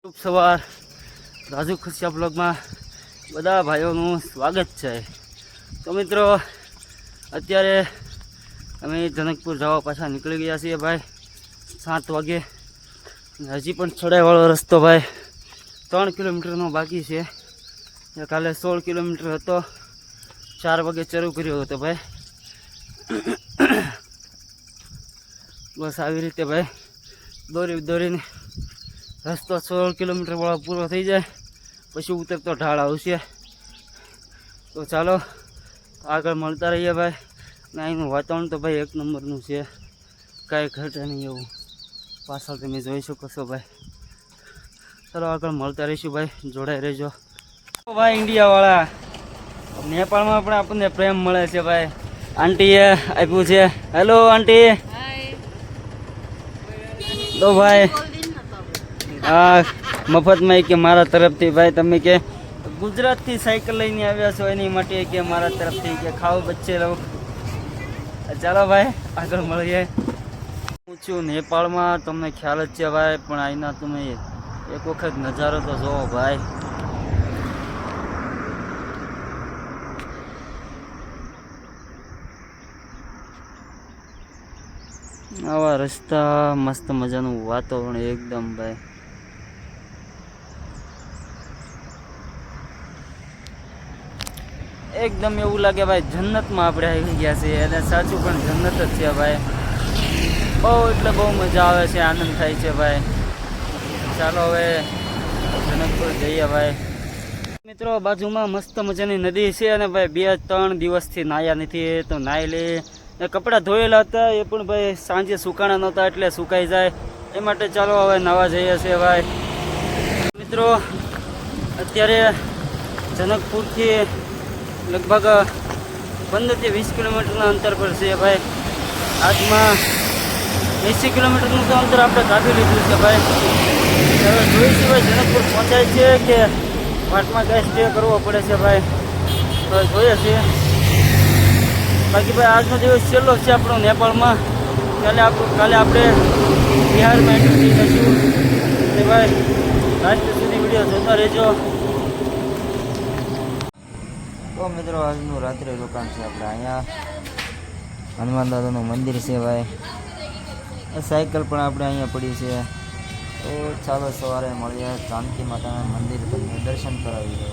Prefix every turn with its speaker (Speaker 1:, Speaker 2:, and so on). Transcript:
Speaker 1: શુભ સવાર રાજુ ખુશિયા બ્લોગમાં બધા ભાઈઓનું સ્વાગત છે। તો મિત્રો અત્યારે અમે જનકપુર જવા પાછા નીકળી ગયા છીએ ભાઈ 7 વાગે। હજી પણ ચડાઈવાળો રસ્તો ભાઈ 3 કિલોમીટરનો બાકી છે। કાલે 16 કિલોમીટર હતો, 4 વાગે શરૂ કર્યો હતો ભાઈ। બસ આવી રીતે ભાઈ દોરીને રસ્તો 16 કિલોમીટર વાળો પૂરો થઈ જાય પછી ઉતરતો ઢાળ આવશે। તો ચાલો આગળ મળતા રહીએ ભાઈ। ને અહીંનું વાતાવરણ તો ભાઈ એક નંબરનું છે, કાંઈ ઘટે નહીં એવું પાછળ તમે જોઈ શકો છો ભાઈ। ચાલો આગળ મળતા રહીશું ભાઈ, જોડાઈ રહેજો ભાઈ। ઇન્ડિયાવાળા નેપાળમાં પણ આપણને પ્રેમ મળે છે ભાઈ। આંટીએ આપ્યું છે, હેલો આંટી। તો ભાઈ હા મફતમાં કે મારા તરફથી ભાઈ તમે કે ગુજરાતથી સાયકલ લઈને આવ્યા છો એની માટે કે મારા તરફથી કે ખાઓ બચ્ચે રહો। ચાલો ભાઈ આગળ મળીએ। હું છું નેપાળમાં, તમને ખ્યાલ જ છે ભાઈ, પણ અહીંના તમે એક વખત નજારો તો જોવો ભાઈ। આવા રસ્તા, મસ્ત મજાનું વાતાવરણ એકદમ ભાઈ। એકદમ એવું લાગે ભાઈ જન્નતમાં આપણે આવી ગયા છીએ, અને સાચું પણ જન્નત જ છે ભાઈ। બહુ એટલે બહુ મજા આવે છે, આનંદ થાય છે ભાઈ। ચાલો હવે જનકપુર જઈએ ભાઈ। મિત્રો બાજુમાં મસ્ત મજાની નદી છે, અને ભાઈ 2-3 દિવસથી નાહ્યા નથી, તો નાહી લે। કપડાં ધોયેલા હતા એ પણ ભાઈ સાંજે સુકાણા નહોતા એટલે સુકાઈ જાય, એ માટે ચાલો હવે નાવા જઈએ છીએ ભાઈ। મિત્રો અત્યારે જનકપુરથી લગભગ 15 થી 20 કિલોમીટરના અંતર પર છે ભાઈ। આજમાં 80 કિલોમીટરનું તો અંતર આપણે કાપી લીધું છે ભાઈ। હવે જોઈશું ભાઈ જનકપુર પહોંચાય છે કે વાટમાં કાંઈ સ્ટે કરવો પડે છે ભાઈ, તો જોઈએ છીએ। બાકી ભાઈ આજનો દિવસ છેલ્લો છે આપણો નેપાળમાં। કાલે આપણે બિહારમાં એન્ટર થઈ જઈશું, અને ભાઈ લાસ્ટ સુધી વિડીયો જોતા રહેજો। તો મિત્રો આજનું રાત્રે રોકાણ છે આપણે અહીંયા હનુમાન દાદાનું મંદિર છે ભાઈ। સાયકલ પણ આપણે અહીંયા પડી છે, તો ચાલો સવારે મળીએ, જાનકી માતાના મંદિર પર દર્શન કરાવી દો।